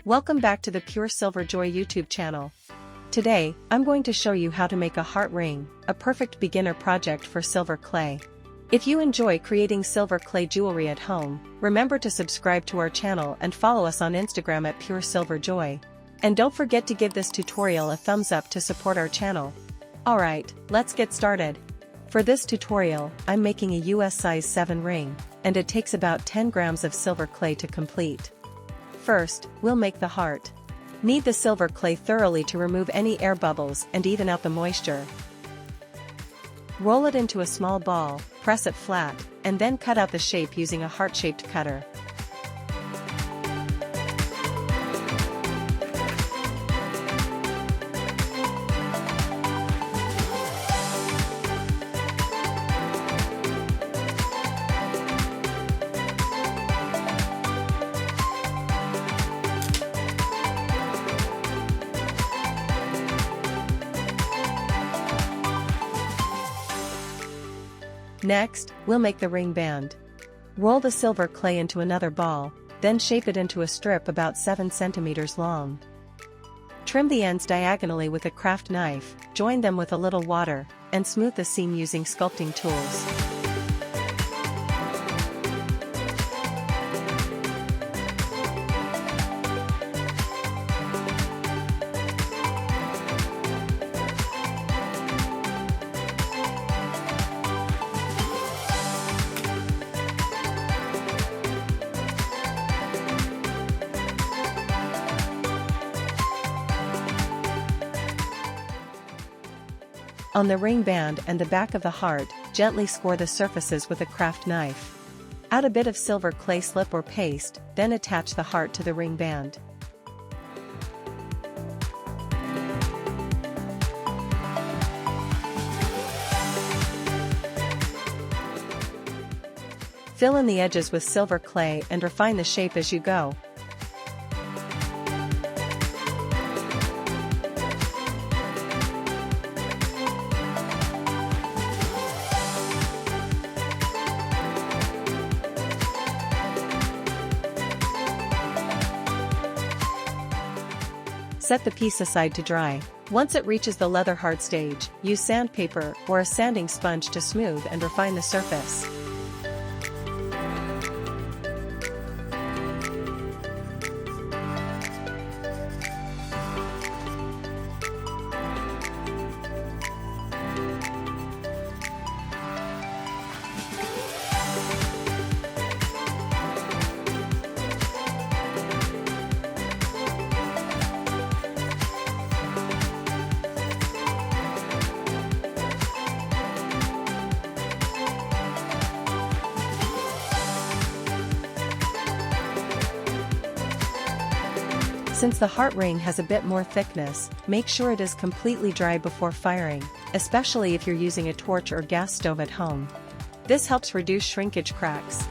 Welcome back to the Pure Silver Joy YouTube channel. Today, I'm going to show you how to make a heart ring, a perfect beginner project for silver clay. If you enjoy creating silver clay jewelry at home, remember to subscribe to our channel and follow us on Instagram at Pure Silver Joy. And don't forget to give this tutorial a thumbs up to support our channel. Alright, let's get started. For this tutorial, I'm making a US size 7 ring, and it takes about 10 grams of silver clay to complete. First, we'll make the heart. Knead the silver clay thoroughly to remove any air bubbles and even out the moisture. Roll it into a small ball, press it flat, and then cut out the shape using a heart-shaped cutter. Next, we'll make the ring band. Roll the silver clay into another ball, then shape it into a strip about 7 centimeters long. Trim the ends diagonally with a craft knife, join them with a little water, and smooth the seam using sculpting tools. On the ring band and the back of the heart, gently score the surfaces with a craft knife. Add a bit of silver clay slip or paste, then attach the heart to the ring band. Fill in the edges with silver clay and refine the shape as you go. Set the piece aside to dry. Once it reaches the leather hard stage, use sandpaper or a sanding sponge to smooth and refine the surface. Since the heart ring has a bit more thickness, make sure it is completely dry before firing, especially if you're using a torch or gas stove at home. This helps reduce shrinkage cracks.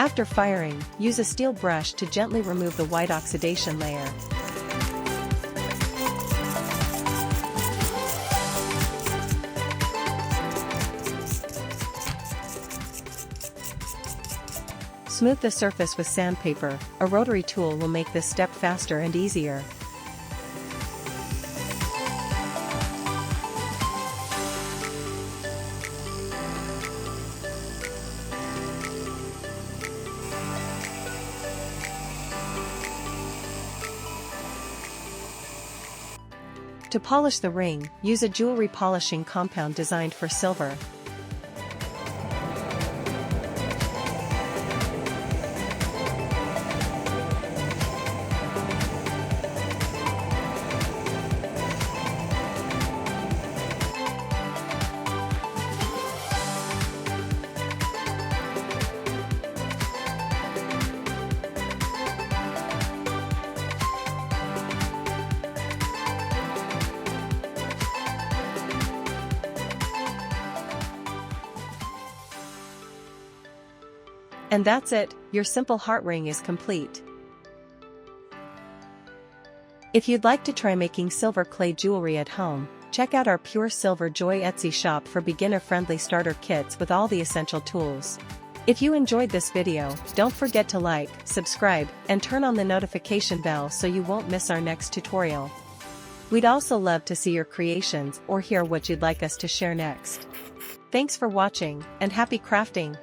After firing, use a steel brush to gently remove the white oxidation layer. Smooth the surface with sandpaper. A rotary tool will make this step faster and easier. To polish the ring, use a jewelry polishing compound designed for silver. And that's it, your simple heart ring is complete. If you'd like to try making silver clay jewelry at home, check out our Pure Silver Joy Etsy shop for beginner-friendly starter kits with all the essential tools. If you enjoyed this video, don't forget to like, subscribe, and turn on the notification bell so you won't miss our next tutorial. We'd also love to see your creations or hear what you'd like us to share next. Thanks for watching, and happy crafting!